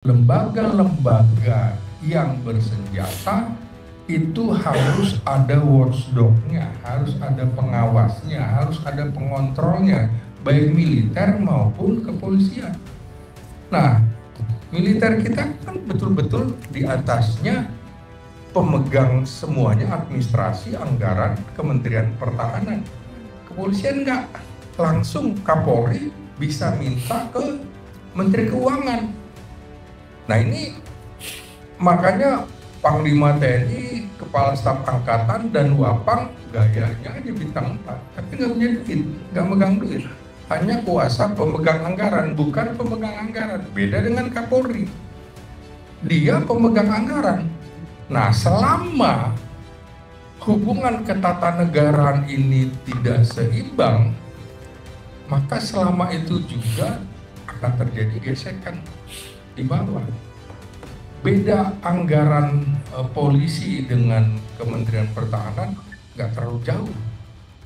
lembaga-lembaga yang bersenjata itu harus ada watchdog-nya, harus ada pengawasnya, harus ada pengontrolnya, baik militer maupun kepolisian. Nah, militer kita kan betul-betul di atasnya pemegang semuanya administrasi, anggaran, Kementerian Pertahanan. Kepolisian enggak, langsung Kapolri bisa minta ke Menteri Keuangan. Nah ini makanya Panglima TNI, Kepala Staf Angkatan, dan Wapang gayanya aja bintang 4, tapi nggak punya duit, nggak megang duit. Hanya kuasa pemegang anggaran, bukan pemegang anggaran. Beda dengan Kapolri, dia pemegang anggaran. Nah, selama hubungan ketatanegaraan ini tidak seimbang, maka selama itu juga akan terjadi gesekan di bawah. Beda anggaran polisi dengan Kementerian Pertahanan nggak terlalu jauh,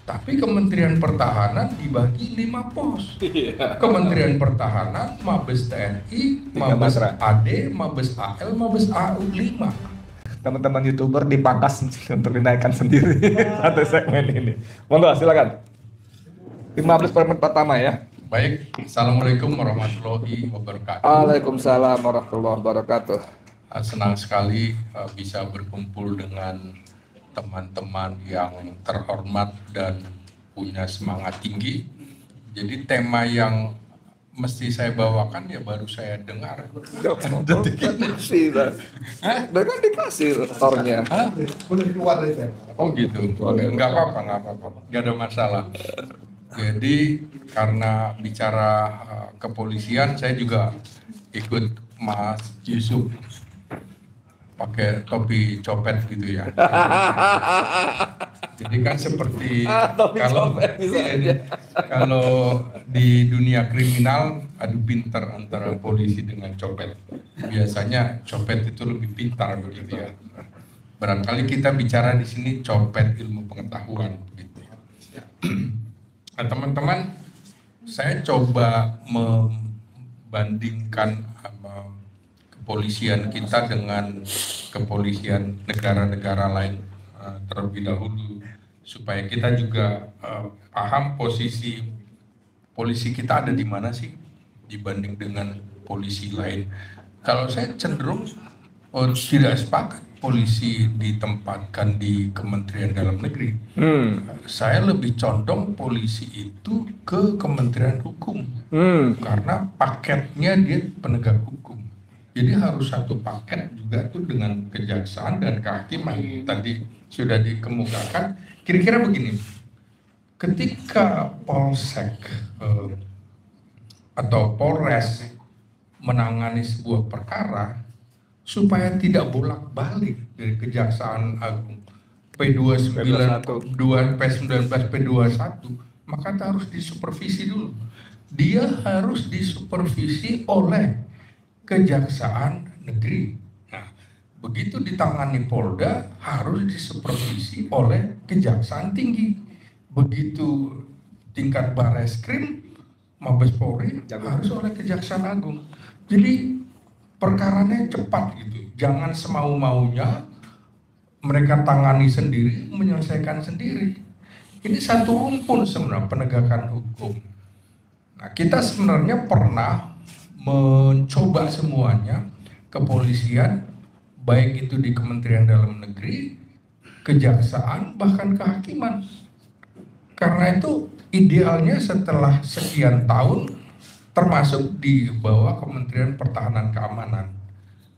tapi Kementerian Pertahanan dibagi 5 pos. Kementerian Pertahanan, Mabes TNI, Mabes AD, Mabes AL, Mabes AU 5. Teman-teman YouTuber dipangkas untuk dinaikkan sendiri satu segmen ini. Monggo silakan. 15 permen pertama ya. Baik, Assalamualaikum warahmatullahi wabarakatuh. Waalaikumsalam warahmatullahi wabarakatuh. Senang sekali bisa berkumpul dengan teman-teman yang terhormat dan punya semangat tinggi. Jadi tema yang mesti saya bawakan ya baru saya dengar. Dikasih, kan dikasih orangnya. Boleh keluar dari. Oh gitu, nggak apa-apa, nggak ada masalah. Jadi karena bicara kepolisian, saya juga ikut Mas Yusuf pakai topi copet gitu ya. Jadi kan seperti kalau di dunia kriminal adu pintar antara polisi dengan copet. Biasanya copet itu lebih pintar begitu ya. Barangkali kita bicara di sini copet ilmu pengetahuan gitu ya. Nah, teman-teman, saya coba membandingkan kepolisian kita dengan kepolisian negara-negara lain terlebih dahulu, supaya kita juga paham posisi polisi kita ada di mana sih dibanding dengan polisi lain. Kalau saya cenderung tidak sepakat polisi ditempatkan di Kementerian Dalam Negeri. Saya lebih condong polisi itu ke Kementerian Hukum, karena paketnya dia penegak hukum. Jadi harus satu paket juga tuh dengan kejaksaan dan kehakiman. Tadi sudah dikemukakan. Kira-kira begini, ketika Polsek atau Polres menangani sebuah perkara, supaya tidak bolak-balik dari Kejaksaan Agung P29, P19, P21, maka harus disupervisi dulu. Dia harus disupervisi oleh Kejaksaan Negeri. Nah, begitu ditangani Polda, harus disupervisi oleh Kejaksaan Tinggi. Begitu tingkat Bareskrim, Mabes Polri, harus oleh Kejaksaan Agung. Jadi perkaranya cepat gitu, jangan semau-maunya mereka tangani sendiri, menyelesaikan sendiri. Ini satu rumpun sebenarnya penegakan hukum. Nah, kita sebenarnya pernah mencoba semuanya, kepolisian, baik itu di Kementerian Dalam Negeri, kejaksaan, bahkan kehakiman. Karena itu idealnya setelah sekian tahun, termasuk di bawah Kementerian Pertahanan Keamanan.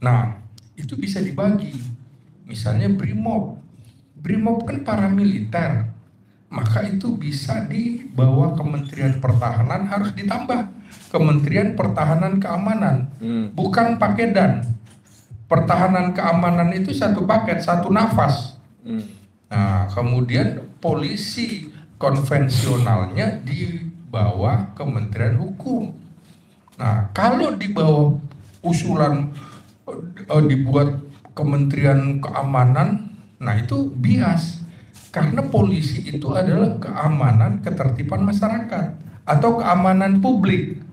Nah, itu bisa dibagi. Misalnya BRIMOB. BRIMOB kan paramiliter. Maka itu bisa di bawah Kementerian Pertahanan, harus ditambah Kementerian Pertahanan Keamanan. Bukan pakedan. Pertahanan keamanan itu satu paket, satu nafas. Nah, kemudian polisi konvensionalnya di bawah Kementerian Hukum. Nah, kalau di bawah usulan dibuat Kementerian Keamanan, nah itu bias. Karena polisi itu adalah keamanan ketertiban masyarakat atau keamanan publik.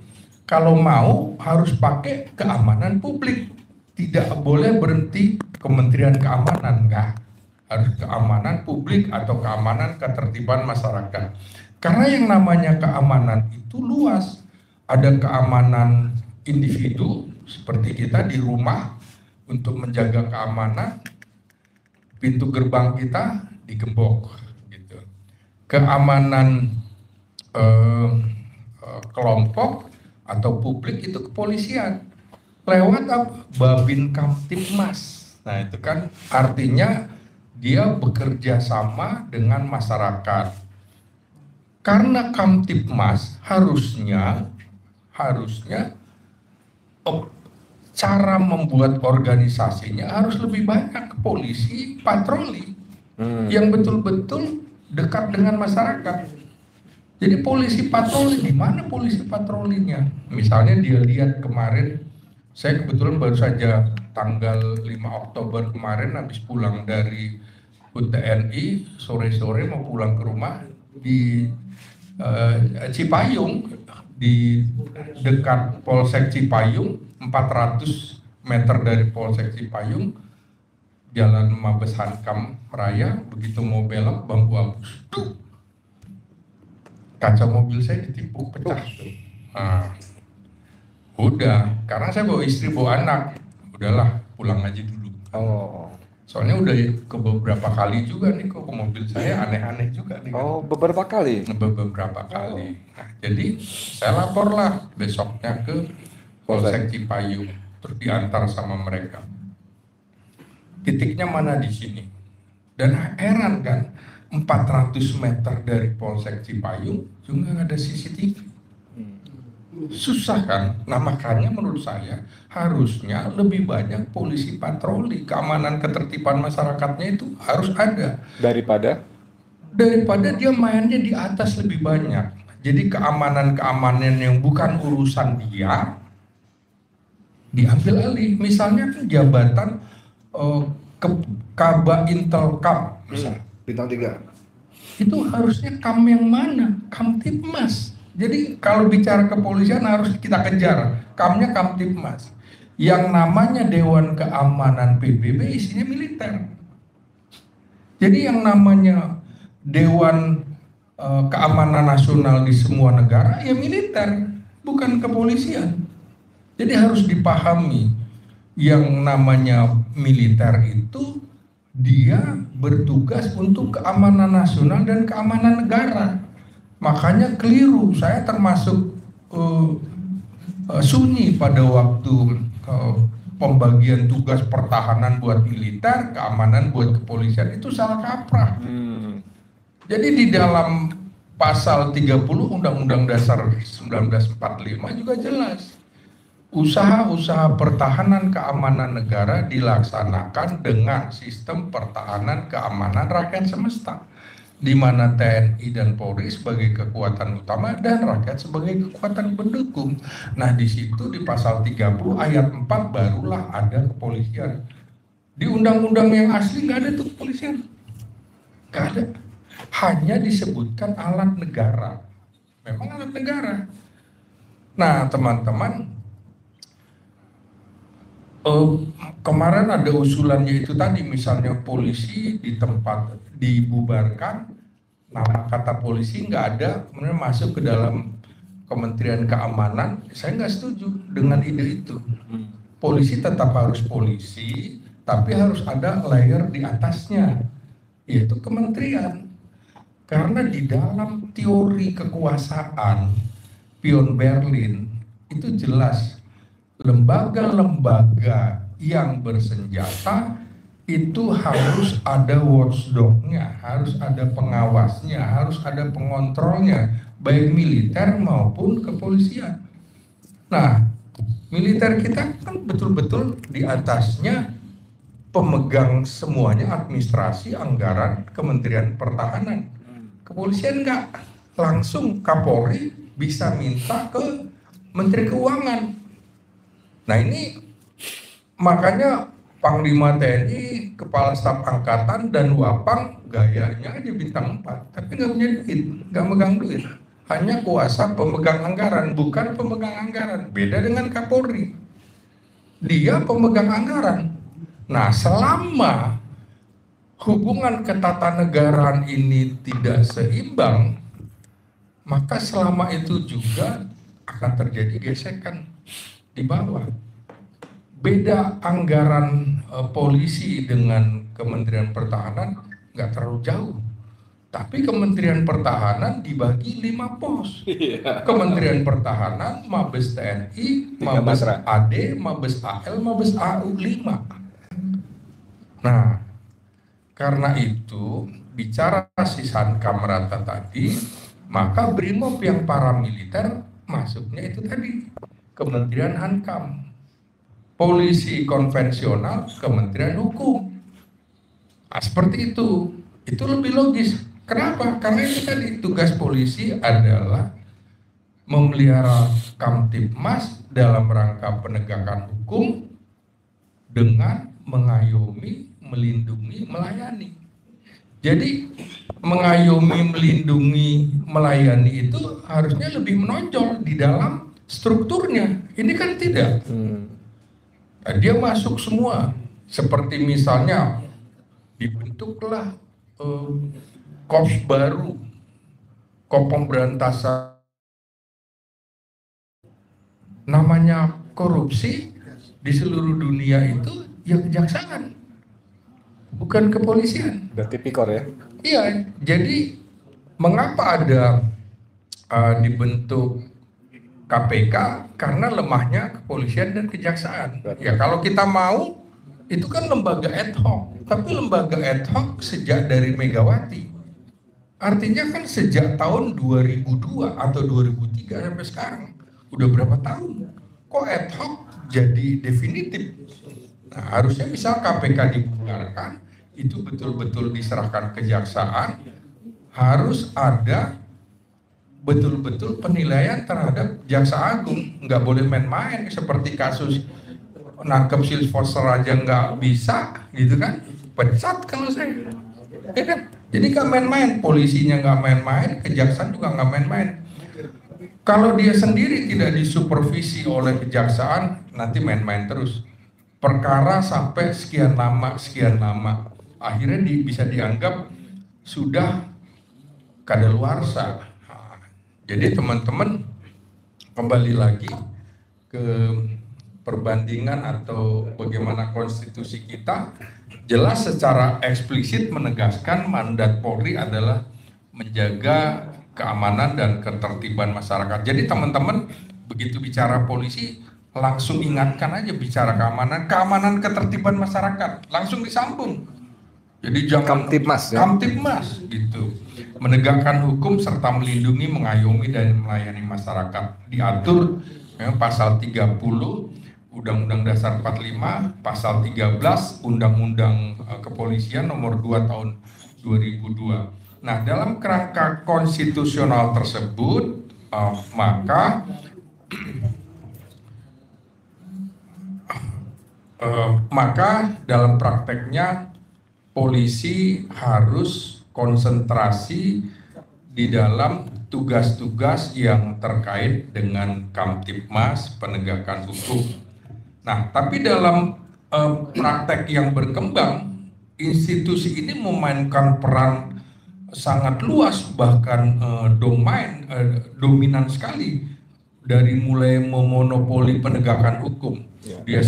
kalau mau harus pakai keamanan publik. Tidak boleh berhenti Kementerian Keamanan, enggak. Harus keamanan publik atau keamanan ketertiban masyarakat. Karena yang namanya keamanan itu luas. Ada keamanan individu seperti kita di rumah untuk menjaga keamanan, pintu gerbang kita digembok gitu. Keamanan kelompok atau publik itu kepolisian lewat apa? Babin Kamtibmas. Nah itu kan artinya dia bekerja sama dengan masyarakat. Karena Kamtibmas harusnya cara membuat organisasinya harus lebih banyak ke polisi patroli yang betul-betul dekat dengan masyarakat. Jadi polisi patroli, di mana polisi patrolinya? Misalnya dia lihat kemarin, saya kebetulan baru saja tanggal 5 Oktober kemarin habis pulang dari HUT TNI, sore-sore mau pulang ke rumah di Cipayung, di dekat Polsek Cipayung, 400 meter dari Polsek Cipayung, Jalan Mabes Hankam Raya, begitu mau belok bambu abus, kaca mobil saya ditipu pecah tuh. Nah, udah, karena saya bawa istri bawa anak, udahlah pulang aja dulu. Soalnya udah ke beberapa kali juga nih kok mobil saya aneh-aneh juga nih. Beberapa kali? Beberapa kali. Nah, jadi saya laporlah besoknya ke Polsek Cipayung, terus diantar sama mereka. Titiknya mana di sini? Dan heran kan, 400 meter dari Polsek Cipayung juga nggak ada CCTV. Susah kan? Nah makanya menurut saya harusnya lebih banyak polisi patroli, keamanan ketertiban masyarakatnya itu harus ada. Daripada dia mainnya di atas lebih banyak. Jadi keamanan yang bukan urusan dia diambil alih. Misalnya kan jabatan Kaba Intelkam misalnya. Bintang 3. Itu harusnya kam yang mana? Kamtibmas. Jadi kalau bicara kepolisian harus kita kejar, kamnya Kamtibmas. Yang namanya Dewan Keamanan PBB isinya militer. Jadi yang namanya Dewan Keamanan Nasional di semua negara ya militer, bukan kepolisian. Jadi harus dipahami yang namanya militer itu dia bertugas untuk keamanan nasional dan keamanan negara. Makanya keliru, saya termasuk sunyi pada waktu pembagian tugas pertahanan buat militer, keamanan buat kepolisian, itu salah kaprah. Jadi di dalam pasal 30 Undang-Undang Dasar 1945 juga jelas, usaha-usaha pertahanan keamanan negara dilaksanakan dengan sistem pertahanan keamanan rakyat semesta, di mana TNI dan Polri sebagai kekuatan utama dan rakyat sebagai kekuatan pendukung. Nah di situ di pasal 30 ayat 4 barulah ada kepolisian. Di undang-undang yang asli nggak ada tuh kepolisian, nggak ada. Hanya disebutkan alat negara. Memang alat negara. Nah teman-teman, kemarin ada usulannya itu tadi, misalnya polisi di tempat dibubarkan, nama kata polisi nggak ada, kemudian masuk ke dalam Kementerian Keamanan. Saya nggak setuju dengan ide itu. Polisi tetap harus polisi, tapi harus ada layer di atasnya, yaitu kementerian. Karena di dalam teori kekuasaan Pion Berlin itu jelas, lembaga-lembaga yang bersenjata itu harus ada watchdog-nya, harus ada pengawasnya, harus ada pengontrolnya, baik militer maupun kepolisian. Nah, militer kita kan betul-betul di atasnya pemegang semuanya administrasi, anggaran, Kementerian Pertahanan. Kepolisian enggak, langsung Kapolri bisa minta ke Menteri Keuangan. Nah ini makanya Panglima TNI, Kepala Staf Angkatan dan Wapang gayanya aja bintang 4, tapi nggak punya duit, nggak megang duit. hanya kuasa pemegang anggaran, bukan pemegang anggaran. Beda dengan Kapolri. Dia pemegang anggaran. Nah, selama hubungan ketatanegaraan ini tidak seimbang, maka selama itu juga akan terjadi gesekan di bawah. Beda anggaran polisi dengan Kementerian Pertahanan nggak terlalu jauh. Tapi Kementerian Pertahanan dibagi 5 pos. Kementerian Pertahanan, Mabes TNI, Mabes AD, Mabes AL, Mabes AU 5. Nah, karena itu bicara sisan Kamrata tadi, maka BRIMOB yang paramiliter masuknya itu tadi Kementerian Hankam, polisi konvensional Kementerian Hukum. Nah, seperti itu lebih logis. Kenapa? Karena itu tadi tugas polisi adalah memelihara Kamtibmas dalam rangka penegakan hukum dengan mengayomi, melindungi, melayani. Jadi mengayomi, melindungi, melayani itu harusnya lebih menonjol di dalam strukturnya. Ini kan tidak. Dia masuk semua. Seperti misalnya dibentuklah Korps baru, Korps Pemberantasan namanya korupsi di seluruh dunia itu ya kejaksaan, bukan kepolisian. Udah tipikor ya? Iya, jadi mengapa ada dibentuk KPK? Karena lemahnya kepolisian dan kejaksaan. Ya kalau kita mau, itu kan lembaga ad hoc, tapi lembaga ad hoc sejak dari Megawati. Artinya kan sejak tahun 2002 atau 2003 sampai sekarang, udah berapa tahun? Kok ad hoc jadi definitif? Nah, harusnya misal KPK dibubarkan, itu betul-betul diserahkan kejaksaan, harus ada betul-betul penilaian terhadap Jaksa Agung, nggak boleh main-main seperti kasus nangkep Silvoser aja nggak bisa, gitu kan? Pecat kalau saya, ya kan? Jadi nggak main-main, polisinya nggak main-main, kejaksaan juga nggak main-main. Kalau dia sendiri tidak disupervisi oleh kejaksaan, nanti main-main terus. Perkara sampai sekian lama, akhirnya bisa dianggap sudah kadaluarsa. Nah, jadi teman-teman kembali lagi ke perbandingan atau bagaimana konstitusi kita, jelas secara eksplisit menegaskan mandat Polri adalah menjaga keamanan dan ketertiban masyarakat. Jadi teman-teman begitu bicara polisi langsung ingatkan aja bicara keamanan ketertiban masyarakat, langsung disambung. Jadi jangan Kamtibmas ya? Kamtibmas gitu. Menegakkan hukum serta melindungi, mengayomi dan melayani masyarakat. Diatur pasal 30 Undang-Undang Dasar 45, pasal 13 Undang-Undang Kepolisian nomor 2 tahun 2002. Nah, dalam kerangka konstitusional tersebut maka dalam prakteknya polisi harus konsentrasi di dalam tugas-tugas yang terkait dengan Kamtibmas, penegakan hukum. Nah, tapi dalam praktek yang berkembang, institusi ini memainkan peran sangat luas, bahkan dominan sekali, dari mulai memonopoli penegakan hukum. Dia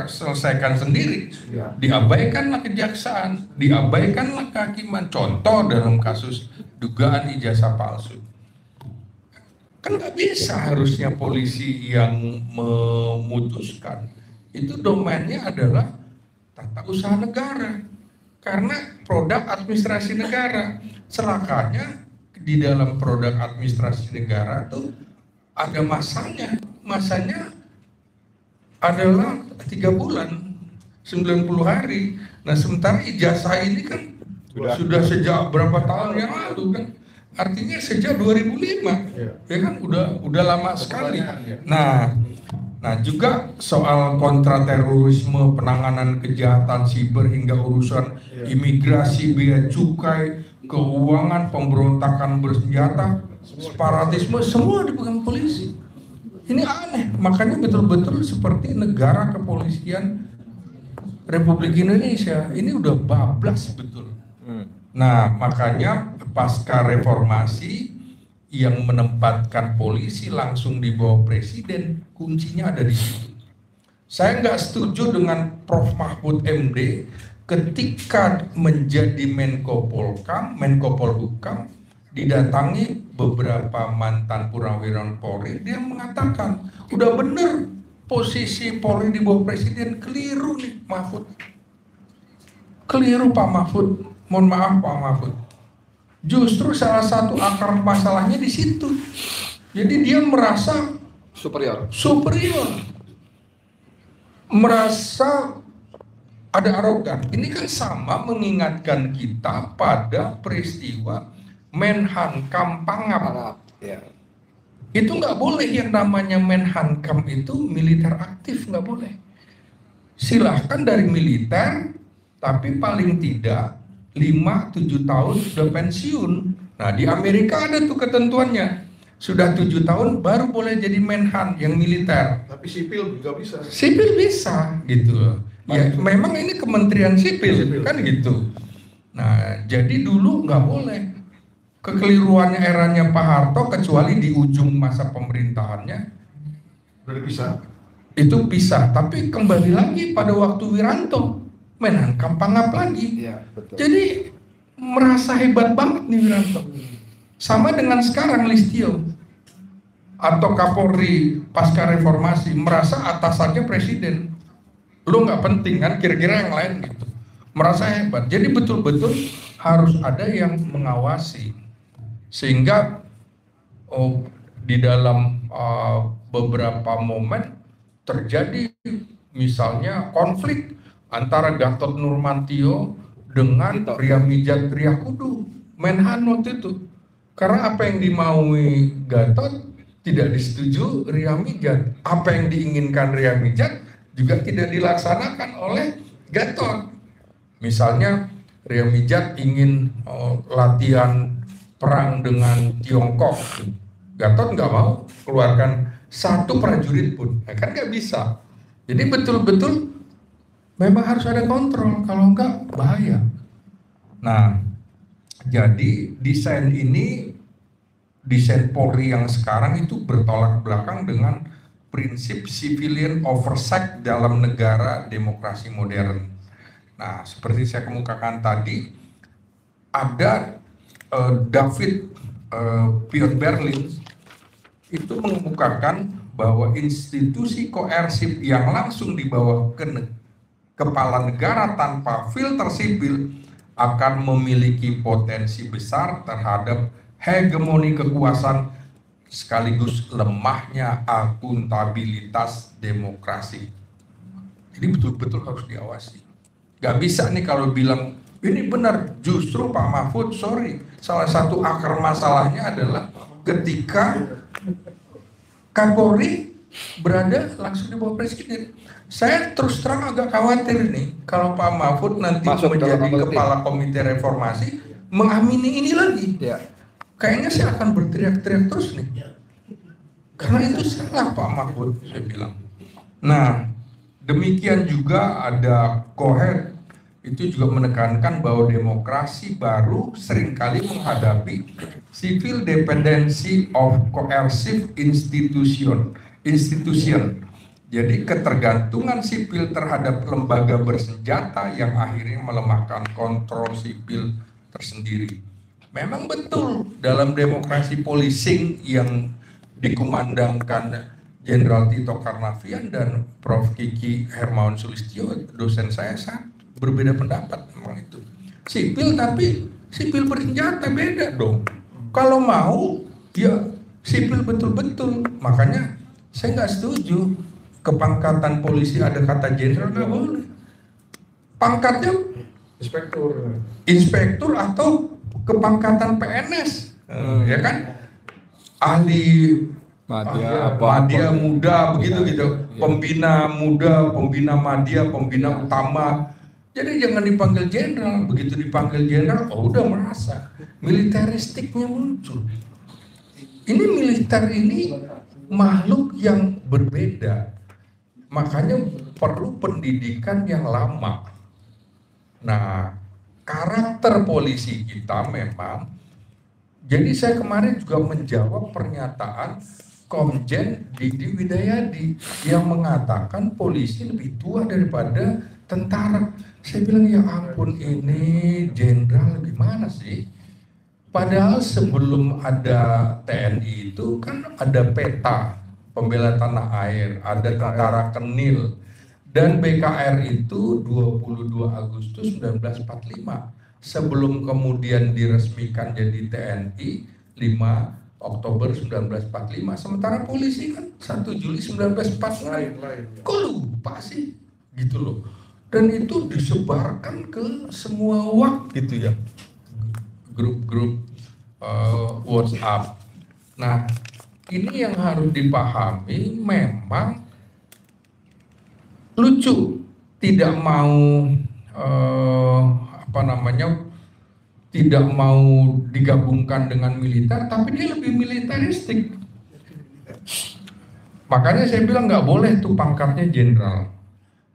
selesaikan sendiri, diabaikanlah kejaksaan, diabaikanlah kehakiman. Contoh dalam kasus dugaan ijazah palsu, kan nggak bisa harusnya polisi yang memutuskan. Itu domainnya adalah tata usaha negara, karena produk administrasi negara. Celakanya di dalam produk administrasi negara itu ada masanya adalah 3 bulan, 90 hari. Nah, sementara ijazah ini kan sudah sejak berapa tahun yang lalu kan? Artinya sejak 2005, ya kan udah lama sekali. Nah juga soal kontraterorisme, penanganan kejahatan siber hingga urusan imigrasi, bea cukai, keuangan, pemberontakan bersenjata, separatisme, semua dipegang polisi. Ini aneh, makanya betul-betul seperti negara kepolisian Republik Indonesia. Ini udah bablas betul. Nah, makanya pasca reformasi yang menempatkan polisi langsung di bawah presiden, kuncinya ada di situ. Saya nggak setuju dengan Prof. Mahfud MD ketika menjadi Menko Polhukam, didatangi beberapa mantan purnawirawan Polri, dia mengatakan, udah bener posisi Polri di bawah presiden, keliru nih Mahfud. Keliru Pak Mahfud, mohon maaf Pak Mahfud. Justru salah satu akar masalahnya di situ. Jadi dia merasa superior. Merasa ada arogan. Ini kan sama mengingatkan kita pada peristiwa Menhankam Pangap. Ya. Itu nggak boleh yang namanya Menhankam itu militer aktif, nggak boleh. Silahkan dari militer, tapi paling tidak 5-7 tahun sudah pensiun. Nah di Amerika ada tuh ketentuannya, sudah 7 tahun baru boleh jadi menhan yang militer. Tapi sipil juga bisa. Sipil bisa gitu. Ya memang ini Kementerian Sipil kan gitu. Nah jadi dulu nggak boleh. Kekeliruannya eranya Pak Harto, kecuali di ujung masa pemerintahannya Udah bisa. itu pisah. Tapi kembali lagi pada waktu Wiranto, Menhankam Pangap lagi. Iya, betul. Jadi merasa hebat banget nih Wiranto. Sama dengan sekarang Listio atau Kapolri pasca reformasi merasa atasannya presiden. Lu nggak penting kan, kira-kira yang lain gitu. Merasa hebat. Jadi betul-betul harus ada yang mengawasi. Sehingga di dalam beberapa momen terjadi misalnya konflik antara Gatot Nurmantio dengan Riamijat Triakudu, Menhan waktu itu. Karena apa yang dimaui Gatot tidak disetujui Riamijat. Apa yang diinginkan Riamijat juga tidak dilaksanakan oleh Gatot. Misalnya Riamijat ingin latihan perang dengan Tiongkok. Gatot nggak mau keluarkan satu prajurit pun. Kan nggak bisa. Jadi betul-betul memang harus ada kontrol, kalau enggak bahaya. Nah, jadi desain Polri yang sekarang itu bertolak belakang dengan prinsip civilian oversight dalam negara demokrasi modern. Nah, seperti saya kemukakan tadi, ada David Piot Berlin itu mengemukakan bahwa institusi koersif yang langsung di bawah kepala negara tanpa filter sipil akan memiliki potensi besar terhadap hegemoni kekuasaan sekaligus lemahnya akuntabilitas demokrasi. Jadi betul-betul harus diawasi. Gak bisa nih kalau bilang ini benar, justru Pak Mahfud, sorry, salah satu akar masalahnya adalah ketika Kapolri berada langsung di bawah presiden. Saya terus terang agak khawatir nih kalau Pak Mahfud nanti menjadi kepala komite reformasi mengamini ini lagi. Ya. Kayaknya saya akan berteriak-teriak terus nih. Karena itu salah Pak Mahfud, saya bilang. Nah, demikian juga ada Cohen itu juga menekankan bahwa demokrasi baru seringkali menghadapi civil dependency of coercive institution. Jadi ketergantungan sipil terhadap lembaga bersenjata yang akhirnya melemahkan kontrol sipil tersendiri. Memang betul dalam demokrasi policing yang dikumandangkan Jenderal Tito Karnavian dan Prof. Kiki Hermawan Sulistyo, dosen saya berbeda pendapat memang itu. Sipil tapi sipil bersenjata beda dong. Kalau mau ya sipil betul-betul. Makanya saya nggak setuju kepangkatan polisi ada kata jenderal, nggak boleh. Pangkatnya inspektur atau kepangkatan PNS, ya kan? Ahli madya muda begitu gitu. Pembina muda, pembina madya, pembina utama. Jadi jangan dipanggil jenderal, begitu dipanggil jenderal, oh udah merasa militeristiknya muncul. Ini militer ini makhluk yang berbeda, makanya perlu pendidikan yang lama. Nah, karakter polisi kita memang, jadi saya kemarin juga menjawab pernyataan Komjen Didi Widayadi yang mengatakan polisi lebih tua daripada tentara. Saya bilang ya ampun, ini jenderal gimana sih? Padahal sebelum ada TNI itu kan ada PETA, Pembela Tanah Air, ada Tentara Kenil, dan BKR itu 22 Agustus 1945. Sebelum kemudian diresmikan jadi TNI 5 Oktober 1945. Sementara polisi kan 1 Juli 1945. Kok lupa sih? Gitu loh. Dan itu disebarkan ke semua WhatsApp gitu ya. Grup-grup WhatsApp. Nah, ini yang harus dipahami, memang lucu, tidak mau tidak mau digabungkan dengan militer, tapi dia lebih militeristik. Makanya saya bilang nggak boleh tuh pangkatnya jenderal,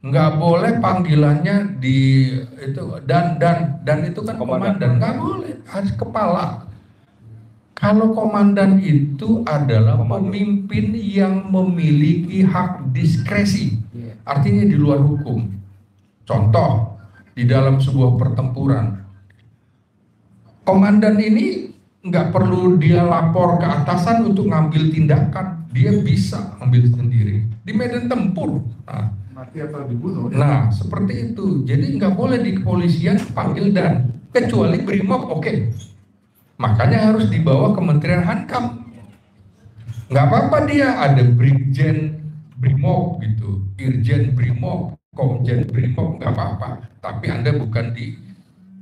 nggak boleh panggilannya di itu dan itu kan komandan, nggak boleh, harus kepala. Kalau komandan itu adalah pemimpin yang memiliki hak diskresi, artinya di luar hukum. Contoh, di dalam sebuah pertempuran, komandan ini nggak perlu dia lapor ke atasan untuk ngambil tindakan, dia bisa ambil sendiri di medan tempur. Nah, Mati atau dibunuh. Nah, seperti itu. Jadi nggak boleh di kepolisian panggil dan, kecuali BRIMOB, oke. Makanya harus dibawa Kementerian Hankam. Nggak apa-apa dia ada Brigjen BRIMOB gitu, Irjen BRIMOB, Komjen BRIMOB, nggak apa-apa. Tapi Anda bukan di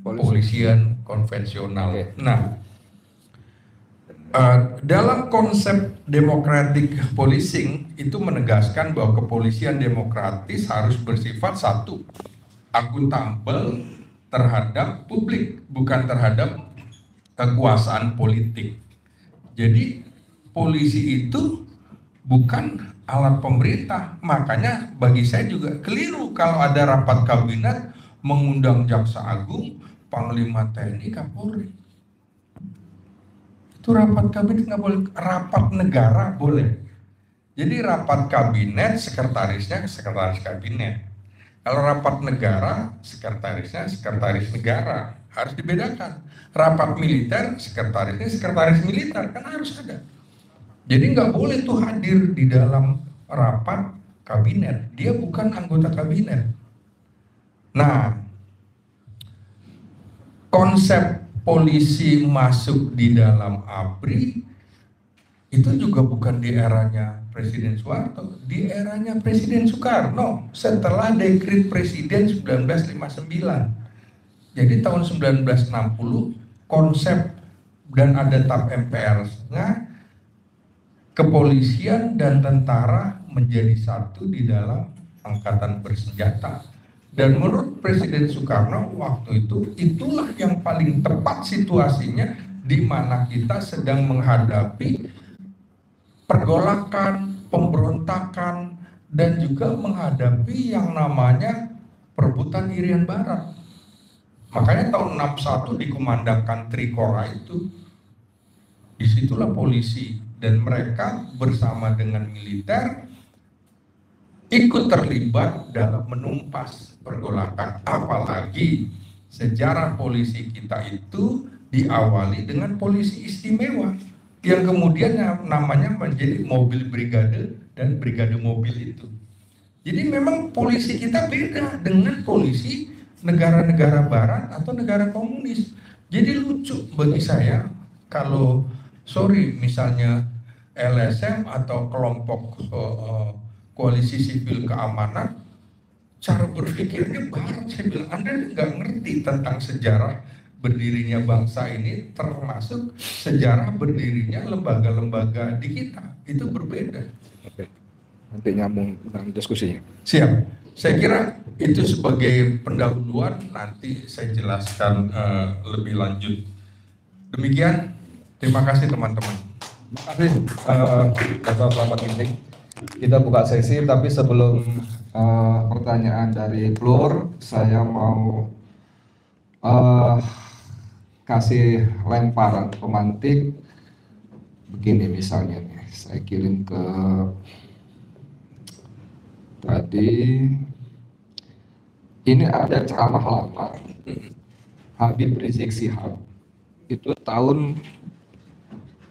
kepolisian konvensional. Nah, dalam konsep democratic policing itu menegaskan bahwa kepolisian demokratis harus bersifat satu, akuntabel terhadap publik, bukan terhadap kekuasaan politik. Jadi polisi itu bukan alat pemerintah. Makanya bagi saya juga keliru kalau ada rapat kabinet mengundang Jaksa Agung, Panglima TNI, Kapolri. Itu rapat kabinet nggak boleh, rapat negara boleh. Jadi rapat kabinet sekretarisnya sekretaris kabinet. Kalau rapat negara sekretarisnya sekretaris negara, harus dibedakan. Rapat militer sekretarisnya sekretaris militer, kan harus ada. Jadi nggak boleh tuh hadir di dalam rapat kabinet, dia bukan anggota kabinet. Nah, konsep polisi masuk di dalam ABRI itu juga bukan di eranya Presiden Soeharto, di eranya Presiden Soekarno setelah dekret Presiden 1959. Jadi tahun 1960 konsep dan ada TAP MPR-nya, kepolisian dan tentara menjadi satu di dalam angkatan bersenjata. Dan menurut Presiden Soekarno waktu itu, itulah yang paling tepat situasinya di mana kita sedang menghadapi pergolakan, pemberontakan, dan juga menghadapi yang namanya perebutan Irian Barat. Makanya tahun 61 dikumandangkan Trikora itu, disitulah polisi dan mereka bersama dengan militer ikut terlibat dalam menumpas pergolakan. Apalagi sejarah polisi kita itu diawali dengan polisi istimewa yang kemudian namanya menjadi mobil brigade dan brigade mobil itu. Jadi memang polisi kita beda dengan polisi negara-negara barat atau negara komunis. Jadi lucu bagi saya kalau misalnya LSM atau kelompok koalisi sipil keamanan cara berpikirnya barat. Saya bilang Anda nggak ngerti tentang sejarah berdirinya bangsa ini, termasuk sejarah berdirinya lembaga-lembaga di kita, itu berbeda. Oke, nanti nyambung dengan diskusinya. Siap. Saya kira itu sebagai pendahuluan, nanti saya jelaskan lebih lanjut. Demikian, terima kasih teman-teman. Terima kasih, Bapak Selamat Ginting. Kita buka sesi, tapi sebelum pertanyaan dari floor, saya mau kasih lemparan pemantik. Begini misalnya nih, saya kirim ke tadi. Ini ada ceramah lama Habib Rizik Syihab, itu tahun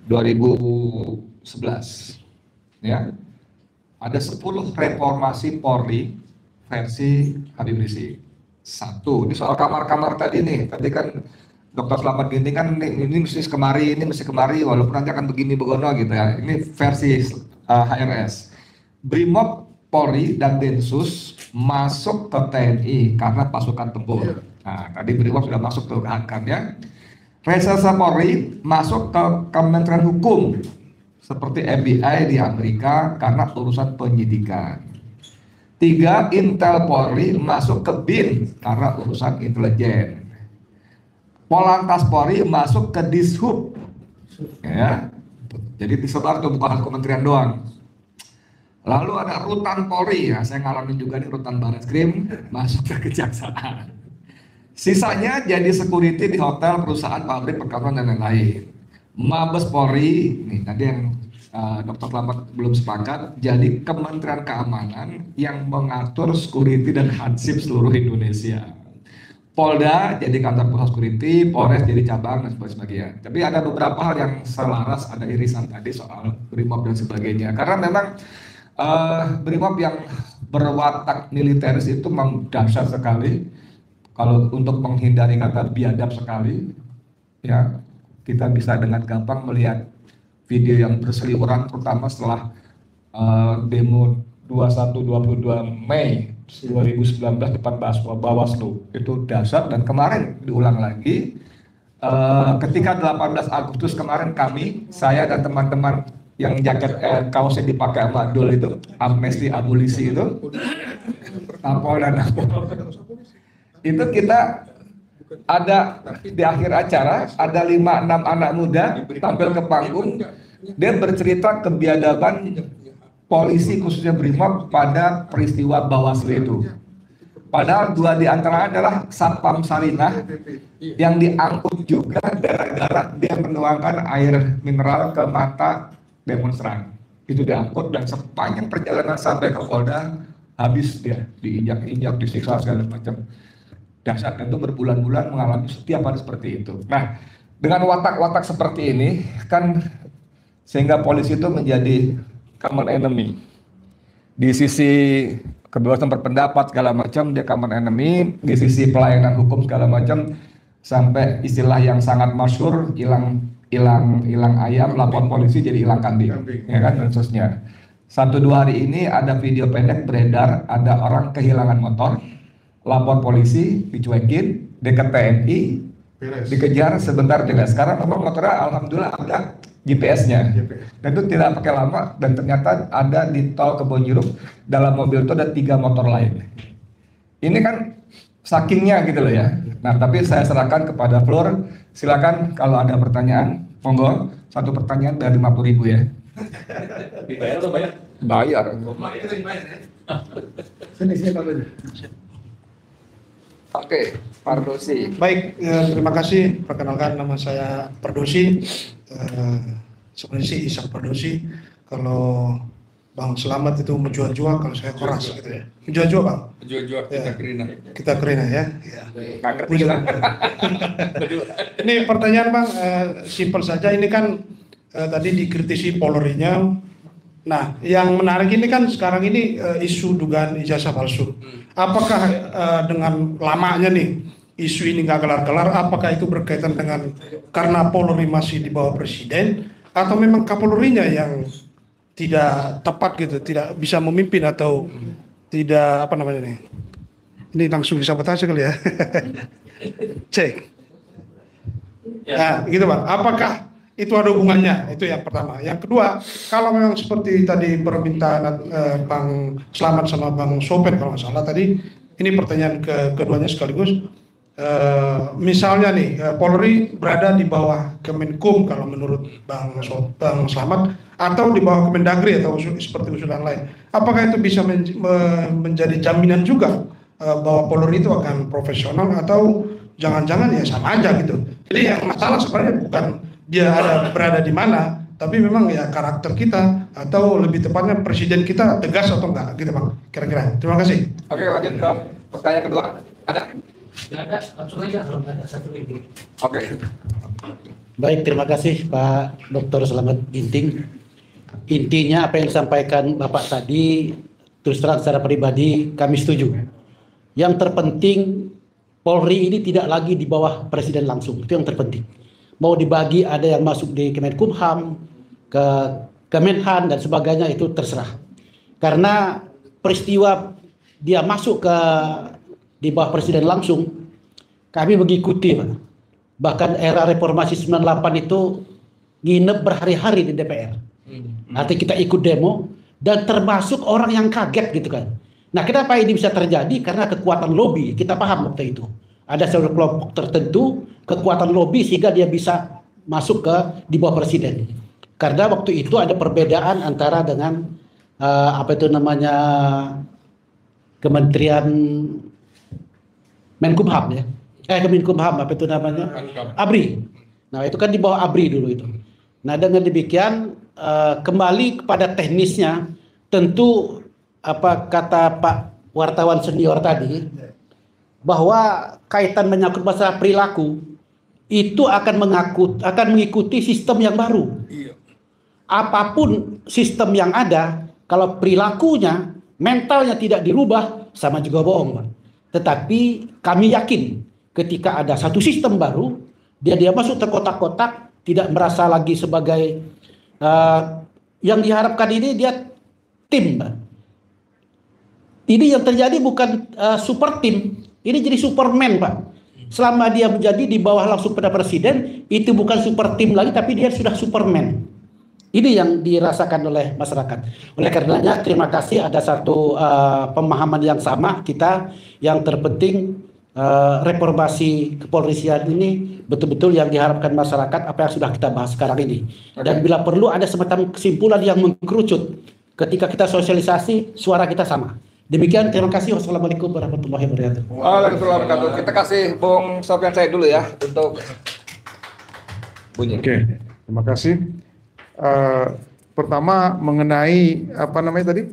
2011, ya. Ada 10 reformasi Polri versi Habib Rizik. Satu, ini soal kamar-kamar tadi nih. Tadi kan Dr. Selamat Ginting kan ini mesti kemari, walaupun nanti akan begini begono gitu ya. Ini versi HRS. Brimob, Polri dan Densus masuk ke TNI karena pasukan tempur. Nah, tadi Brimob sudah masuk ke kan ya. Reserse Polri masuk ke Kementerian Hukum seperti FBI di Amerika karena urusan penyidikan. 3, Intel Polri masuk ke BIN karena urusan intelijen. Polantas Polri masuk ke Dishub, ya. Jadi disebar tuh bukan kementerian doang. Lalu ada Rutan Polri, ya saya ngalamin juga nih Rutan Barreskrim masuk ke Kejaksaan. Sisanya jadi security di hotel, perusahaan, pabrik, perkantoran dan lain-lain. Mabes Polri, nih tadi yang Dr. Selamat belum sepakat, jadi Kementerian Keamanan yang mengatur security dan hansip seluruh Indonesia. Polda jadi kantor pusat security, Polres jadi cabang dan sebagainya. Tapi ada beberapa hal yang selaras, ada irisan tadi soal Brimob dan sebagainya. Karena memang Brimob yang berwatak militeris itu memang dahsyat sekali. Kalau untuk menghindari kata biadab sekali, ya kita bisa dengan gampang melihat video yang berseliweran, terutama setelah demo 21-22 Mei 2019 depan Bawaslu. Itu dahsyat, dan kemarin diulang lagi ketika 18 Agustus kemarin saya dan teman-teman yang jaket kaosnya dipakai sama Dul itu, amnesti abolisi itu, tampol dan itu kita ada di akhir acara ada 5-6 anak muda tampil ke panggung, dia bercerita kebiadaban polisi khususnya Brimob pada peristiwa Bawaslu itu. Padahal 2 di antara adalah Satpam Sarinah yang diangkut juga gara-gara dia menuangkan air mineral ke mata demonstran. Itu diangkut dan sepanjang perjalanan sampai ke Polda habis dia diinjak-injak, disiksa segala macam. Dahsyat, itu berbulan-bulan mengalami setiap hari seperti itu. Nah, dengan watak-watak seperti ini kan sehingga polisi itu menjadi common enemy. Di sisi kebebasan berpendapat segala macam dia common enemy, di sisi pelayanan hukum segala macam, sampai istilah yang sangat masyhur hilang ayam, lapor polisi jadi hilang kambing, ya kan, dan seterusnya. 1-2 hari ini ada video pendek beredar, ada orang kehilangan motor, lapor polisi, dicuekin, dekat TNI, dikejar sebentar tidak. Sekarang motornya alhamdulillah ada GPS-nya, dan itu tidak pakai lama, dan ternyata ada di tol Kebonjeruk, dalam mobil itu ada 3 motor lain. Ini kan sakingnya gitu loh ya. Nah, tapi saya serahkan kepada Floor, silakan kalau ada pertanyaan, monggo. 1 pertanyaan dari 50.000 ya. Dibayar atau bayar? Bayar. Sini Pak Bedi. Oke, Pardosi. Baik, terima kasih. Perkenalkan, nama saya Pardosi. Sebenarnya sih Ishak Pardosi. Kalau Bang Selamat itu menjual-jual, kalau saya koras gitu ya. Menjual-jual Bang. Menjual-jual kita kerina. Kita kerina ya. Nggak ngerti juga. Ini pertanyaan Bang, simpel saja. Ini kan tadi dikritisi Polri-nya. Nah, yang menarik ini kan sekarang ini isu dugaan ijazah palsu. Apakah dengan lamanya nih isu ini nggak kelar-kelar, apakah itu berkaitan dengan karena Polri masih di bawah presiden, atau memang Kapolrinya yang tidak tepat gitu, tidak bisa memimpin atau tidak apa namanya nih? Ini langsung disabotase kali ya. Cek. Nah, gitu Bang. Apakah itu ada hubungannya? Itu yang pertama. Yang kedua, kalau memang seperti tadi permintaan Bang Selamat sama Bang Sopen kalau nggak salah tadi, ini pertanyaan keduanya sekaligus. misalnya nih Polri berada di bawah Kemenkum kalau menurut Bang Slamet, atau di bawah Kemendagri atau seperti usulan lain, apakah itu bisa menjadi jaminan juga bahwa Polri itu akan profesional, atau jangan-jangan ya sama aja gitu? Jadi yang masalah sebenarnya bukan dia berada di mana, tapi memang ya karakter kita, atau lebih tepatnya presiden kita tegas atau enggak gitu Bang, kira-kira. Terima kasih. Oke, lanjut ke pertanyaan kedua. Ada? Nggak ada, langsung aja kalau nggak ada satu lagi. Oke. Baik, terima kasih Pak Dr. Slamet Ginting. Intinya apa yang disampaikan Bapak tadi, terus terang secara pribadi kami setuju. Yang terpenting Polri ini tidak lagi di bawah Presiden langsung, itu yang terpenting. Mau dibagi ada yang masuk di Kemenkumham, ke Kemenhan dan sebagainya itu terserah. Karena peristiwa dia masuk di bawah Presiden langsung, kami mengikuti, Pak. Bahkan era reformasi 98 itu nginep berhari-hari di DPR. Nanti kita ikut demo dan termasuk orang yang kaget gitu kan. Nah, kenapa ini bisa terjadi? Karena kekuatan lobby, kita paham waktu itu. Ada sebuah kelompok tertentu, kekuatan lobby sehingga dia bisa masuk di bawah Presiden. Karena waktu itu ada perbedaan antara dengan Kementerian Menkumham ya. Kemenkumham apa itu namanya? ABRI. Nah, itu kan di bawah ABRI dulu itu. Nah, dengan demikian kembali kepada teknisnya, tentu apa kata Pak wartawan senior tadi, bahwa kaitan menyangkut masalah perilaku itu akan mengikuti sistem yang baru. Apapun sistem yang ada, kalau perilakunya, mentalnya tidak dirubah, sama juga bohong, Pak. Tetapi kami yakin ketika ada satu sistem baru, dia masuk terkotak-kotak, tidak merasa lagi sebagai yang diharapkan ini dia tim, Pak. Ini yang terjadi bukan super tim, ini jadi Superman, Pak. Selama dia menjadi di bawah langsung pada presiden, itu bukan super tim lagi, tapi dia sudah Superman. Ini yang dirasakan oleh masyarakat. Oleh karenanya, terima kasih ada satu pemahaman yang sama kita. Yang terpenting reformasi kepolisian ini betul-betul yang diharapkan masyarakat, apa yang sudah kita bahas sekarang ini. Dan bila perlu ada semacam kesimpulan yang mengkerucut ketika kita sosialisasi, suara kita sama. Demikian, terima kasih. Wassalamualaikum warahmatullahi wabarakatuh. Waalaikumsalam warahmatullahi wabarakatuh. Kita kasih Bung Sofyan Said dulu ya untuk bunyi. Oke, terima kasih. Pertama mengenai apa namanya tadi?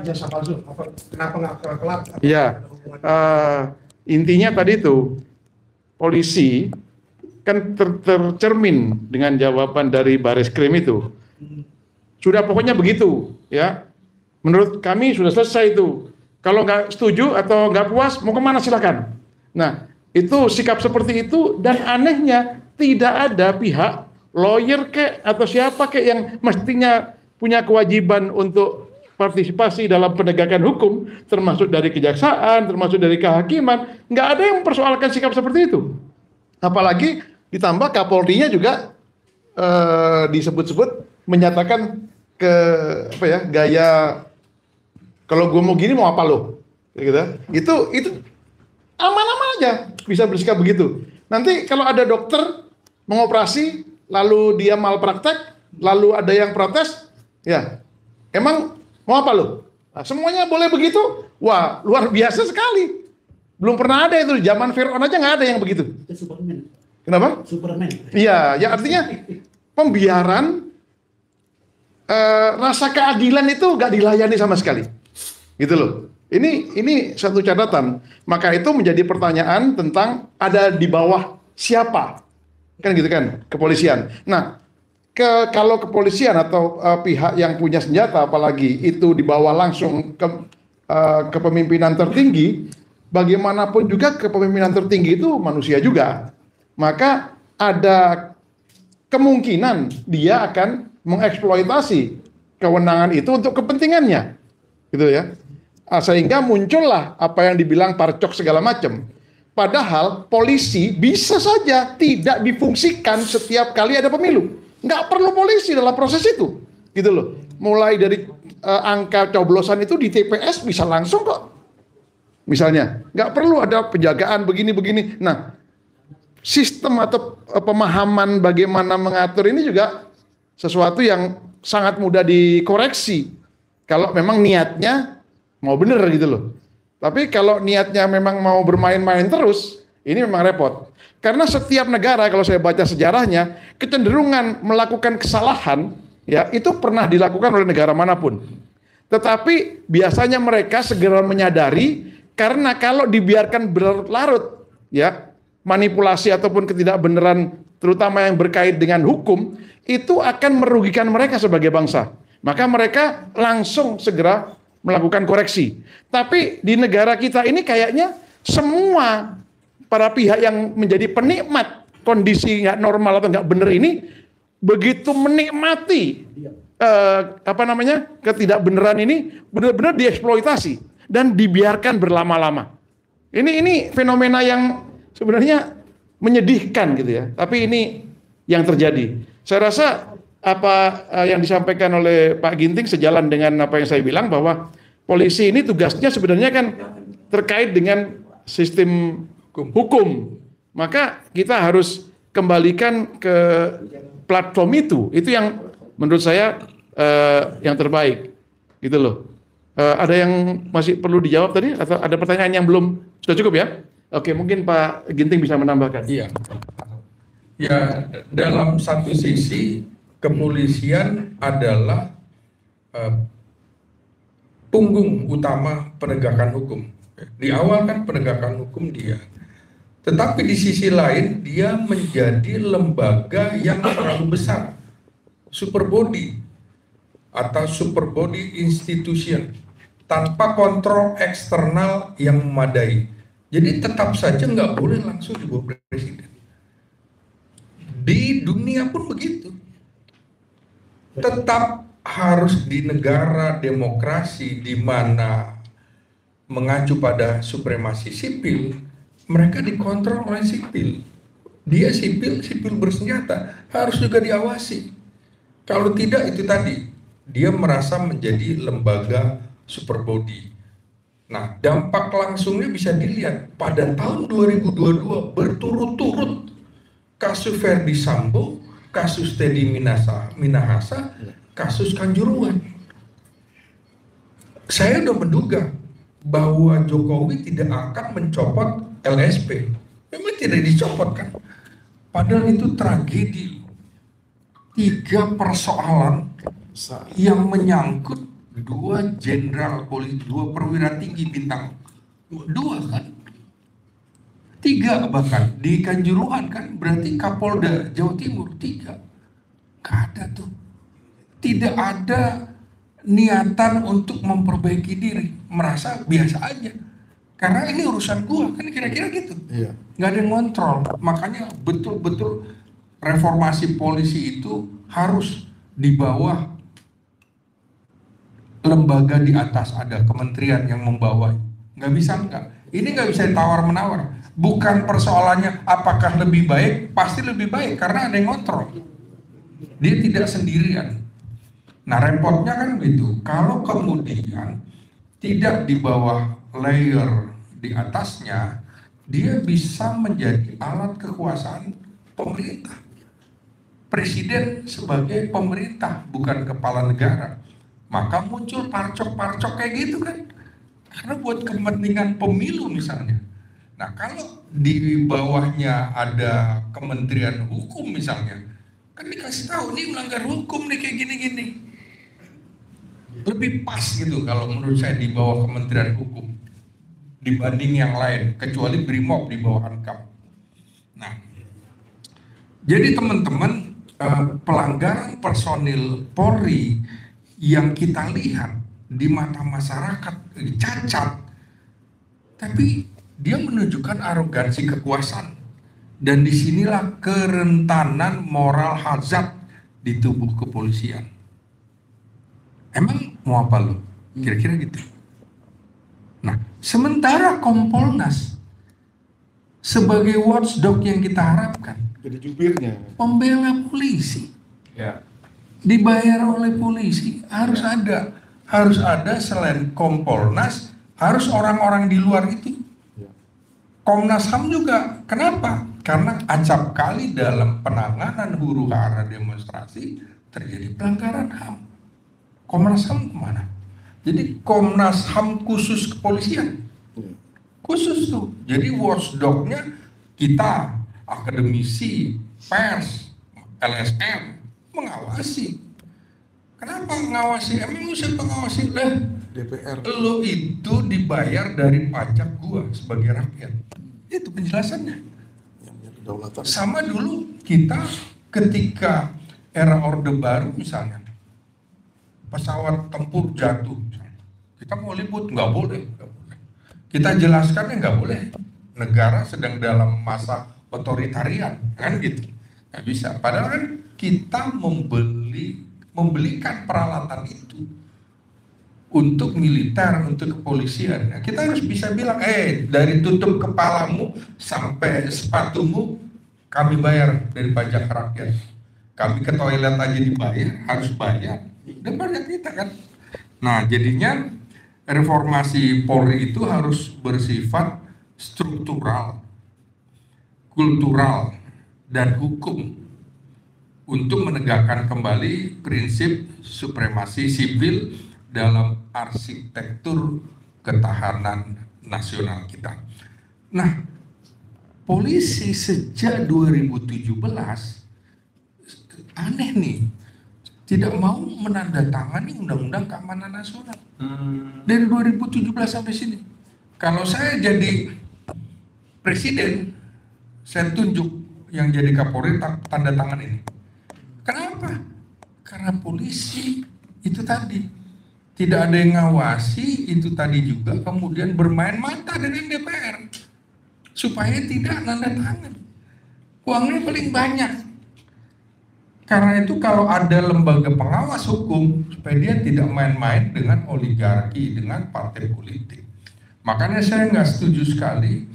Jasa palsu? Kenapa nggak kelak? Iya, intinya tadi itu polisi kan tercermin dengan jawaban dari Bareskrim itu. Sudah pokoknya begitu, ya. Menurut kami sudah selesai itu. Kalau nggak setuju atau nggak puas, mau kemana silakan. Nah, itu sikap seperti itu, dan anehnya tidak ada pihak lawyer atau siapa yang mestinya punya kewajiban untuk partisipasi dalam penegakan hukum, termasuk dari kejaksaan, termasuk dari kehakiman, nggak ada yang mempersoalkan sikap seperti itu. Apalagi ditambah Kapolri-nya juga disebut-sebut menyatakan gaya kalau gue mau gini mau apa lo, gitu. Itu aman-aman aja bisa bersikap begitu. Nanti kalau ada dokter mengoperasi lalu dia malpraktek, lalu ada yang protes, ya emang mau apa lo? Nah, semuanya boleh begitu? Wah, luar biasa sekali. Belum pernah ada itu, zaman Fir'aun aja nggak ada yang begitu. Itu Superman. Kenapa? Superman. Iya, ya artinya pembiaran rasa keadilan itu nggak dilayani sama sekali, gitu loh. Ini satu catatan. Maka itu menjadi pertanyaan tentang ada di bawah siapa, kan gitu kan, kepolisian. Nah, kalau kepolisian atau pihak yang punya senjata, apalagi itu dibawa langsung ke kepemimpinan tertinggi, bagaimanapun juga kepemimpinan tertinggi itu manusia juga. Maka ada kemungkinan dia akan mengeksploitasi kewenangan itu untuk kepentingannya, gitu ya. Sehingga muncullah apa yang dibilang parcok segala macam. Padahal polisi bisa saja tidak difungsikan setiap kali ada pemilu. Nggak perlu polisi dalam proses itu, gitu loh. Mulai dari angka coblosan itu di TPS bisa langsung kok. misalnya. Nggak perlu ada penjagaan begini-begini. Nah, sistem atau pemahaman bagaimana mengatur ini juga sesuatu yang sangat mudah dikoreksi. Kalau memang niatnya mau bener gitu loh. Tapi kalau niatnya memang mau bermain-main terus, ini memang repot. Karena setiap negara, kalau saya baca sejarahnya, kecenderungan melakukan kesalahan, ya itu pernah dilakukan oleh negara manapun. Tetapi biasanya mereka segera menyadari, karena kalau dibiarkan berlarut, ya manipulasi ataupun ketidakbenaran, terutama yang berkait dengan hukum, itu akan merugikan mereka sebagai bangsa. Maka mereka langsung segera melakukan koreksi. Tapi di negara kita ini kayaknya semua para pihak yang menjadi penikmat kondisi nggak normal atau nggak benar ini begitu menikmati ketidakbenaran ini benar-benar dieksploitasi dan dibiarkan berlama-lama. Ini fenomena yang sebenarnya menyedihkan gitu ya. Tapi ini yang terjadi. Saya rasa apa yang disampaikan oleh Pak Ginting sejalan dengan apa yang saya bilang, bahwa polisi ini tugasnya sebenarnya kan terkait dengan sistem hukum. Maka kita harus kembalikan ke platform itu yang menurut saya yang terbaik gitu loh. Ada yang masih perlu dijawab tadi atau ada pertanyaan yang belum? Sudah cukup ya? Oke, mungkin Pak Ginting bisa menambahkan. Iya. Ya, dalam satu sisi kepolisian adalah punggung utama penegakan hukum. Di awal kan penegakan hukum dia. Tetapi di sisi lain dia menjadi lembaga yang terlalu besar. Super body atau super body institution tanpa kontrol eksternal yang memadai. Jadi tetap saja nggak boleh langsung di bawah presiden. Di dunia pun begitu. Tetap harus di negara demokrasi di mana mengacu pada supremasi sipil, mereka dikontrol oleh sipil. Dia sipil bersenjata, harus juga diawasi. Kalau tidak itu tadi, dia merasa menjadi lembaga super body. Nah, dampak langsungnya bisa dilihat pada tahun 2022 berturut-turut kasus Verdi Sambo, kasus Teddy Minahasa, kasus Kanjuruhan. Saya udah menduga bahwa Jokowi tidak akan mencopot LSP. Memang tidak dicopot kan? Padahal itu tragedi. 3 persoalan yang menyangkut 2 jenderal polisi, 2 perwira tinggi bintang 2 kan? 3 bahkan di Kanjuruhan kan, berarti Kapolda Jawa Timur 3. Gak ada tuh. Tidak ada niatan untuk memperbaiki diri, merasa biasa aja. Karena ini urusan gua, kan kira-kira gitu. Iya. Nggak ada yang ngontrol. Makanya betul-betul reformasi polisi itu harus di bawah lembaga di atas, ada kementerian yang membawa. Nggak bisa enggak. Ini nggak bisa tawar-menawar. Bukan persoalannya apakah lebih baik, pasti lebih baik karena ada yang ngontrol. Dia tidak sendirian. Nah repotnya kan begitu, kalau kemudian tidak di bawah layer di atasnya, dia bisa menjadi alat kekuasaan pemerintah. Presiden sebagai pemerintah, bukan kepala negara. Maka muncul parcok-parcok kayak gitu kan. Karena buat kepentingan pemilu misalnya. Nah kalau di bawahnya ada Kementerian Hukum misalnya, kan dikasih tahu nih melanggar hukum nih kayak gini-gini. Lebih pas gitu kalau menurut saya di bawah Kementerian Hukum dibanding yang lain, kecuali Brimob di bawah Ankam. Nah, jadi teman-teman, pelanggaran personil Polri yang kita lihat di mata masyarakat cacat, tapi dia menunjukkan arogansi kekuasaan, dan disinilah kerentanan moral hazard di tubuh kepolisian. Emang mau apa lo? Kira-kira gitu. Nah, sementara Kompolnas sebagai watchdog yang kita harapkan, Jadi jubirnya. pembela polisi, Ya. dibayar oleh polisi, harus ada selain Kompolnas harus orang-orang di luar itu. Komnas HAM juga, kenapa? Karena acap kali dalam penanganan huru-hara demonstrasi terjadi pelanggaran HAM. Komnas HAM kemana? Jadi Komnas HAM khusus kepolisian, khusus tuh. Jadi watchdog-nya kita, akademisi, pers, LSM mengawasi. Kenapa mengawasi? Emang lu siapa mengawasi? DPR. Lo itu dibayar dari pajak gua sebagai rakyat. Itu penjelasannya. Kedaulatan. Sama dulu kita ketika era Orde Baru misalnya, pesawat tempur jatuh, kita mau liput nggak boleh. Kita jelaskan nggak boleh. Negara sedang dalam masa otoritarian, kan gitu. Nggak bisa. Padahal kan kita membelikan peralatan itu untuk militer, untuk kepolisian. Nah, kita harus bisa bilang, dari tutup kepalamu sampai sepatumu kami bayar dari pajak rakyat. Kami ke toilet aja dibayar, harus bayar. Dan pajak kita kan. Nah, jadinya reformasi Polri itu harus bersifat struktural, kultural, dan hukum untuk menegakkan kembali prinsip supremasi sipil dalam arsitektur ketahanan nasional kita. Nah, polisi sejak 2017 aneh nih, tidak mau menandatangani Undang-Undang Keamanan Nasional. Dari 2017 sampai sini. Kalau saya jadi presiden, saya tunjuk yang jadi Kapolri tanda tangan ini. Kenapa? Karena polisi itu tadi tidak ada yang ngawasi, itu tadi juga kemudian bermain mata dengan DPR supaya tidak nanda tangan. Uangnya paling banyak. Karena itu kalau ada lembaga pengawas hukum supaya dia tidak main-main dengan oligarki, dengan partai politik. Makanya saya nggak setuju sekali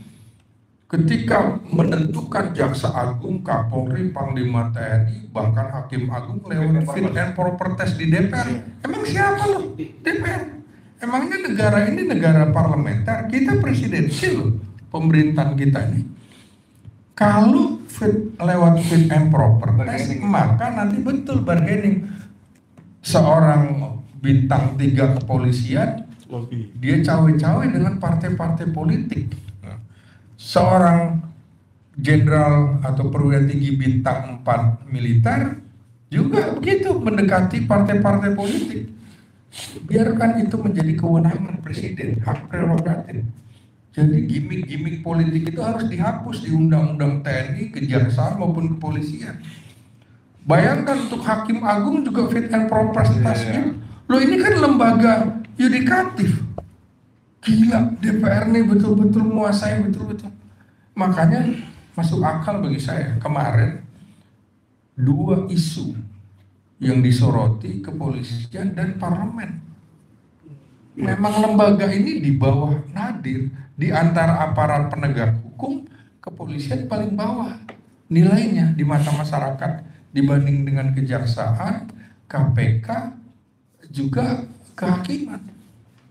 ketika menentukan Jaksa Agung, Kapolri, Panglima TNI, bahkan Hakim Agung lewat fit and proper test di DPR. Emang siapa loh? DPR. Emangnya negara ini negara parlementer, kita presidensial pemerintahan kita ini. Kalau lewat fit and proper test, maka nanti betul bargaining. Seorang bintang 3 kepolisian, dia cawe-cawe dengan partai-partai politik. Seorang jenderal atau perwira tinggi bintang 4 militer juga begitu mendekati partai-partai politik. Biarkan itu menjadi kewenangan presiden, hak prerogatif. Jadi gimmick-gimmick politik itu harus dihapus di undang-undang TNI, kejaksaan maupun kepolisian. Bayangkan untuk Hakim Agung juga fit and proper test-nya. Loh, ini kan lembaga yudikatif. Gila, DPR nih betul-betul menguasai betul-betul. Makanya masuk akal bagi saya kemarin 2 isu yang disoroti kepolisian dan parlemen. Memang lembaga ini di bawah nadir, di antara aparat penegak hukum, kepolisian paling bawah nilainya di mata masyarakat dibanding dengan kejaksaan, KPK, juga kehakiman.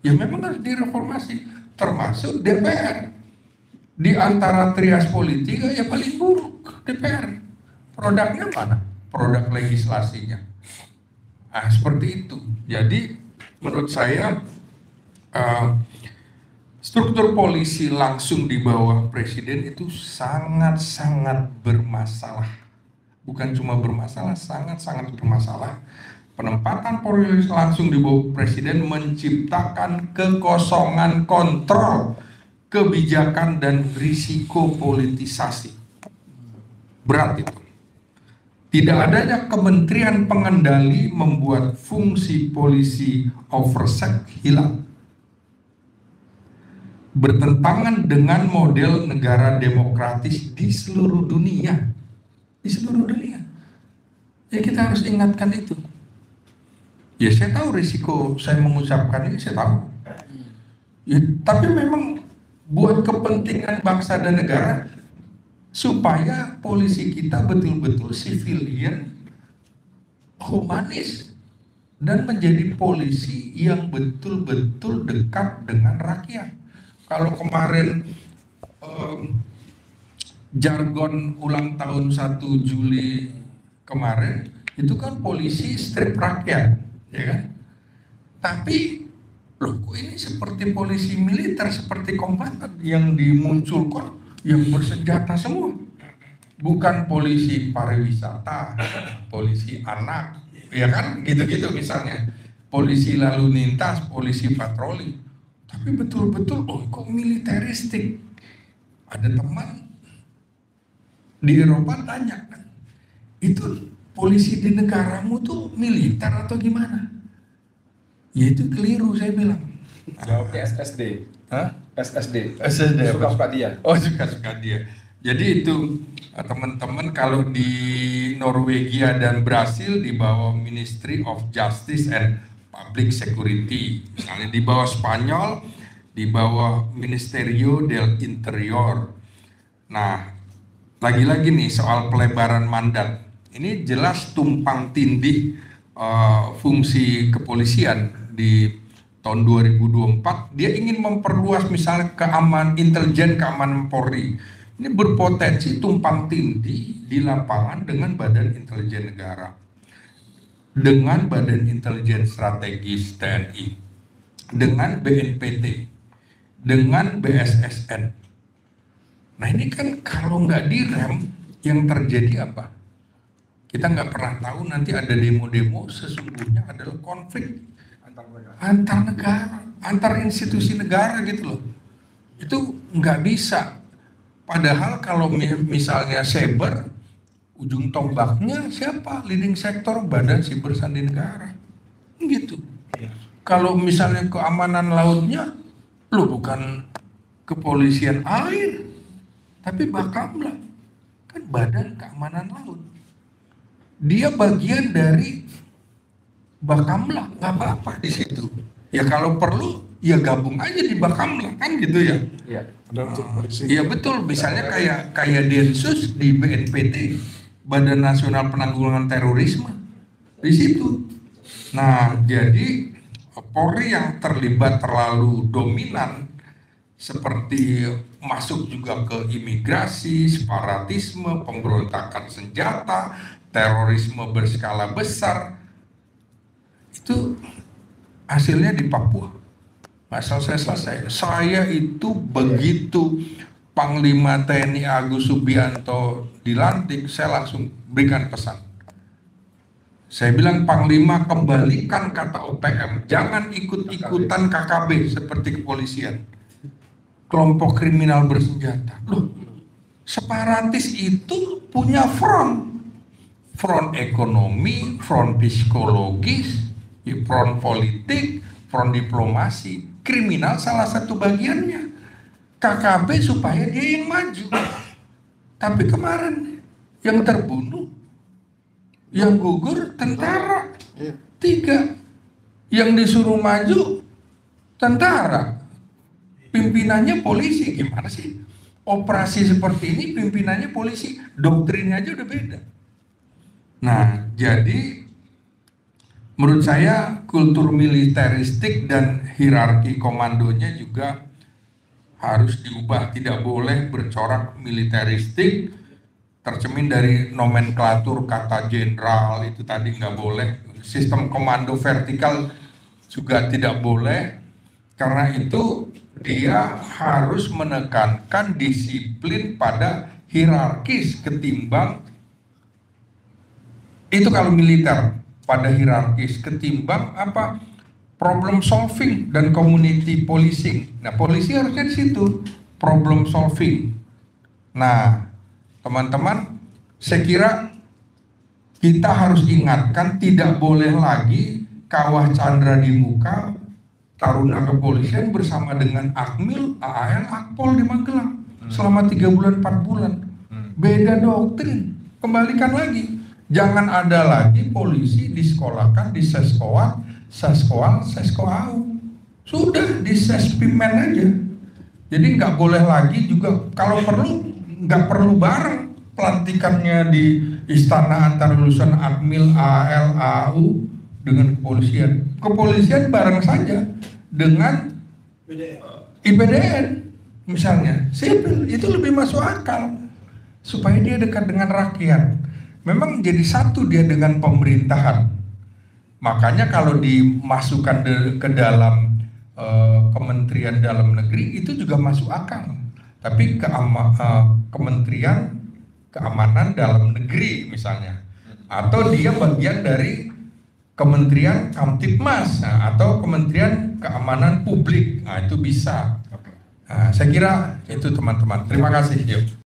Ya memang harus direformasi, termasuk DPR. Di antara trias politik ya paling buruk DPR. Produknya mana? Produk legislasinya. Nah, seperti itu. Jadi menurut saya struktur polisi langsung di bawah presiden itu sangat-sangat bermasalah. Bukan cuma bermasalah, sangat-sangat bermasalah. Penempatan polisi langsung di bawah presiden menciptakan kekosongan kontrol kebijakan dan risiko politisasi. Berat itu. Tidak adanya kementerian pengendali membuat fungsi polisi oversight hilang. Bertentangan dengan model negara demokratis di seluruh dunia. Di seluruh dunia. Ya kita harus ingatkan itu. Ya saya tahu risiko saya mengucapkan ini, saya tahu. Ya, tapi memang buat kepentingan bangsa dan negara supaya polisi kita betul-betul civilian, humanis. dan menjadi polisi yang betul-betul dekat dengan rakyat. Kalau kemarin jargon ulang tahun 1 Juli kemarin itu kan polisi strip rakyat, ya kan? Tapi loh, kok ini seperti polisi militer, seperti kombatan yang dimunculkan yang bersenjata semua. Bukan polisi pariwisata, polisi anak, ya kan? Gitu-gitu misalnya. Polisi lalu lintas, polisi patroli. Tapi betul-betul, oh kok militeristik. Ada teman di Eropa tanya, itu polisi di negaramu tuh militer atau gimana? Ya itu keliru, saya bilang. Jawabnya SSD. Hah? SSD. SSD. Suka-suka dia. Oh, suka-suka dia. Jadi itu teman-teman kalau di Norwegia dan Brasil di bawah Ministry of Justice and Public Security. Misalnya di bawah Spanyol di bawah Ministerio del Interior. Nah, lagi-lagi nih soal pelebaran mandat. Ini jelas tumpang tindih fungsi kepolisian di tahun 2024. Dia ingin memperluas misalnya intelijen keamanan Polri. Ini berpotensi tumpang tindih di lapangan dengan Badan Intelijen Negara, dengan Badan Intelijen Strategis TNI, dengan BNPT, dengan BSSN. Nah ini kan kalau nggak direm, yang terjadi apa? Kita nggak pernah tahu, nanti ada demo-demo sesungguhnya adalah konflik antar negara, antar institusi negara gitu loh. Itu nggak bisa. Padahal kalau misalnya cyber, ujung tombaknya siapa? Leading sektor Badan Siber Sandi Negara. Gitu. Kalau misalnya keamanan lautnya, lo bukan kepolisian air, tapi Bakamla. Kan Badan Keamanan Laut. Dia bagian dari Bakamla, nggak apa-apa di situ. Ya kalau perlu, ya gabung aja di Bakamla, kan gitu ya. Iya. Iya betul, misalnya kayak Densus di BNPT, Badan Nasional Penanggulangan Terorisme, di situ. Nah, jadi Polri yang terlibat terlalu dominan, seperti masuk juga ke imigrasi, separatisme, pemberontakan senjata, terorisme berskala besar, itu hasilnya di Papua. Nggak selesai-selesai. Saya itu begitu Panglima TNI Agus Subianto dilantik, saya langsung berikan pesan. Saya bilang, Panglima kembalikan kata OPM, jangan ikut-ikutan KKB seperti kepolisian. Kelompok kriminal bersenjata. Loh, separatis itu punya front ekonomi, front psikologis, front politik, front diplomasi. Kriminal salah satu bagiannya. KKB supaya dia yang maju. Tapi kemarin yang terbunuh, yang gugur tentara 3, yang disuruh maju tentara, pimpinannya polisi. Gimana sih operasi seperti ini pimpinannya polisi? Doktrinnya aja udah beda. Nah, jadi menurut saya kultur militeristik dan hierarki komandonya juga harus diubah. Tidak boleh bercorak militeristik, tercermin dari nomenklatur kata jenderal itu tadi nggak boleh. Sistem komando vertikal juga tidak boleh, karena itu dia harus menekankan disiplin pada hierarkis ketimbang itu kalau militer pada hierarkis ketimbang apa problem solving dan community policing. Nah, polisi harusnya di situ problem solving. Nah, teman-teman, saya kira kita harus ingatkan tidak boleh lagi kawah Chandra di muka taruna kepolisian bersama dengan Akmil, AAL, Akpol di Magelang selama 3 bulan 4 bulan. Beda doktrin. Kembalikan lagi. Jangan ada lagi polisi disekolahkan di Seskoan, Seskoau. Sudah di Sespimen aja. Jadi nggak boleh lagi juga, kalau perlu nggak perlu bareng pelantikannya di istana antar lulusan Akmil, AAL, AAU dengan kepolisian. Kepolisian bareng saja dengan IPDN misalnya, sipil itu lebih masuk akal supaya dia dekat dengan rakyat. Memang jadi satu dia dengan pemerintahan. Makanya kalau dimasukkan ke dalam Kementerian Dalam Negeri itu juga masuk akal. Tapi Kementerian Keamanan Dalam Negeri misalnya, atau dia bagian dari Kementerian Kamtibmas, atau Kementerian Keamanan Publik, nah itu bisa. Saya kira itu teman-teman. Terima kasih. Yuk.